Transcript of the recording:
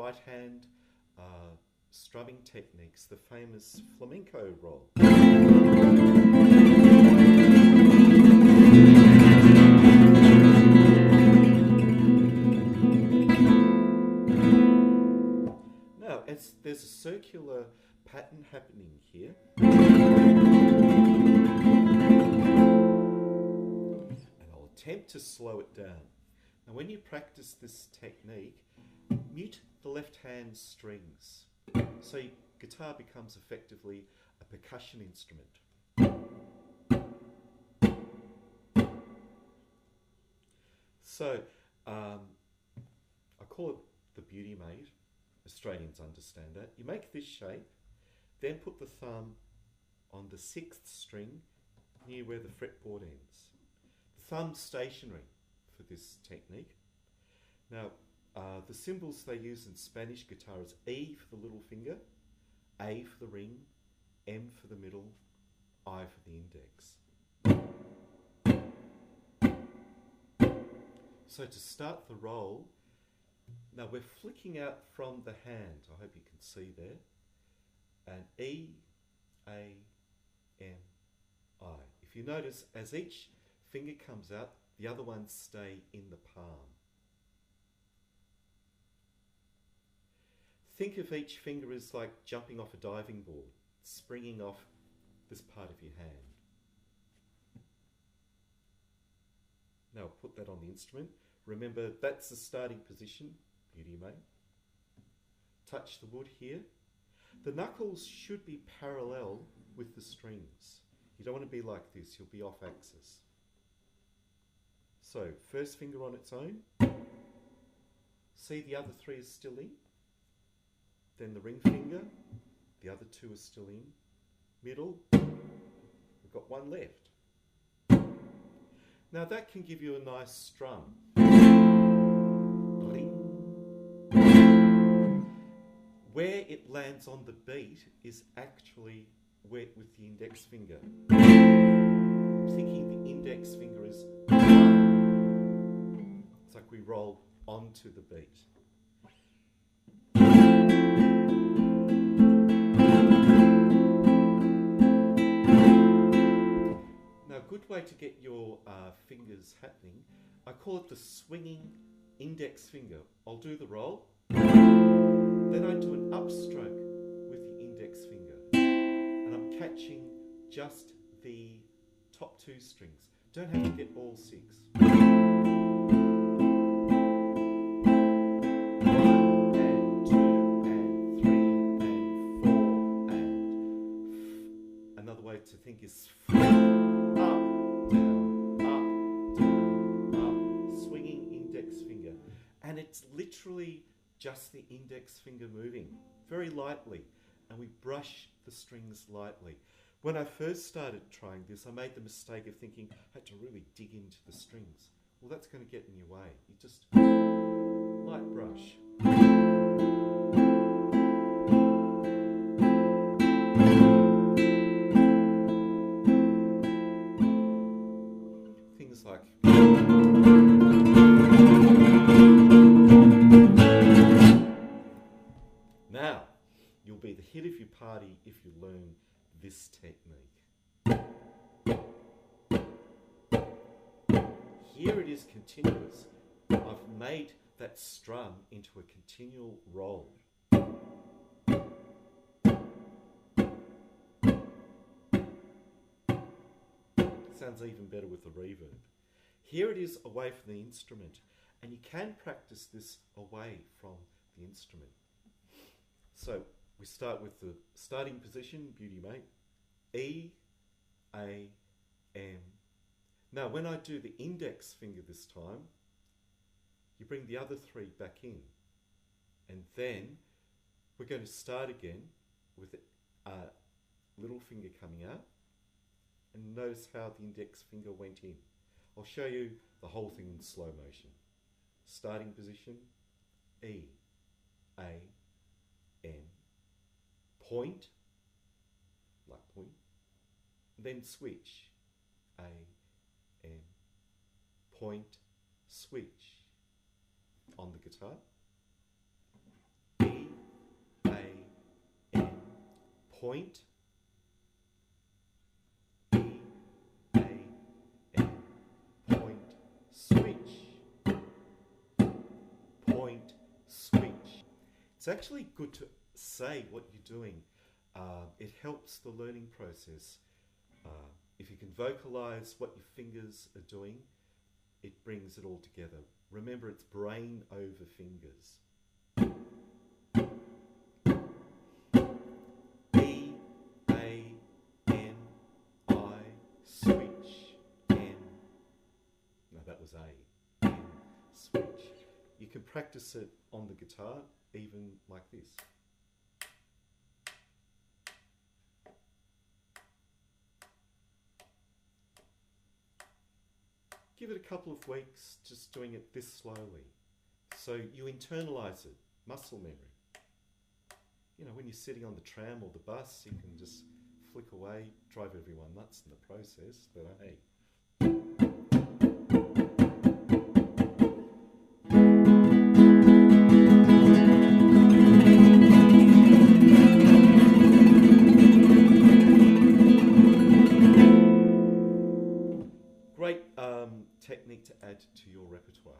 right hand strumming techniques, the famous flamenco roll. Now, there's a circular pattern happening here. And I'll attempt to slow it down. Now, when you practice this technique, mute the left hand strings, so your guitar becomes effectively a percussion instrument. So, I call it the beauty maid. Australians understand that. You make this shape, then put the thumb on the 6th string near where the fretboard ends. The thumb's stationary for this technique. Now, the symbols they use in Spanish guitar is E for the little finger, A for the ring, M for the middle, I for the index. So to start the roll, now we're flicking out from the hand, I hope you can see there, and E, A, M, I. If you notice, as each finger comes out, the other ones stay in the palm. Think of each finger as like jumping off a diving board, springing off this part of your hand. Now put that on the instrument. Remember, that's the starting position, beauty mate. Touch the wood here. The knuckles should be parallel with the strings. You don't want to be like this, you'll be off axis. So, first finger on its own. See the other 3 is still in. Then the ring finger, the other 2 are still in. Middle, we've got 1 left. Now that can give you a nice strum. Where it lands on the beat is actually wet with the index finger. I'm thinking the index finger is... It's like we roll onto the beat. Now, a good way to get your fingers happening, I call it the swinging index finger. I'll do the roll. Then I do an upstroke with the index finger, and I'm catching just the top 2 strings. Don't have to get all 6. 1 and 2 and 3 and 4 and another way to think is up, down, up, swinging index finger, and it's literally just the index finger moving very lightly, and we brush the strings lightly. When I first started trying this, I made the mistake of thinking I had to really dig into the strings. Well, that's going to get in your way. You just light brush. Things like... Now, you'll be the hit of your party if you learn this technique. Here it is continuous. I've made that strum into a continual roll. Sounds even better with the reverb. Here it is away from the instrument, and you can practice this away from the instrument. So we start with the starting position, beauty mate. E, A, M. Now when I do the index finger this time, you bring the other 3 back in. And then we're going to start again with a little finger coming out. And notice how the index finger went in. I'll show you the whole thing in slow motion. Starting position, E, A, M, point, like point, then switch, A, M, point, switch on the guitar. point, E, A, N, point, switch, point, switch. It's actually good to say what you're doing. It helps the learning process. If you can vocalize what your fingers are doing, it brings it all together. Remember, it's brain over fingers. E, A, N, I, switch, N. No, that was A. N, switch. You can practice it on the guitar, even like this. Give it a couple of weeks just doing it this slowly. So you internalize it, muscle memory. You know, when you're sitting on the tram or the bus, you can just flick away, drive everyone nuts in the process, but hey. Great technique to add to your repertoire.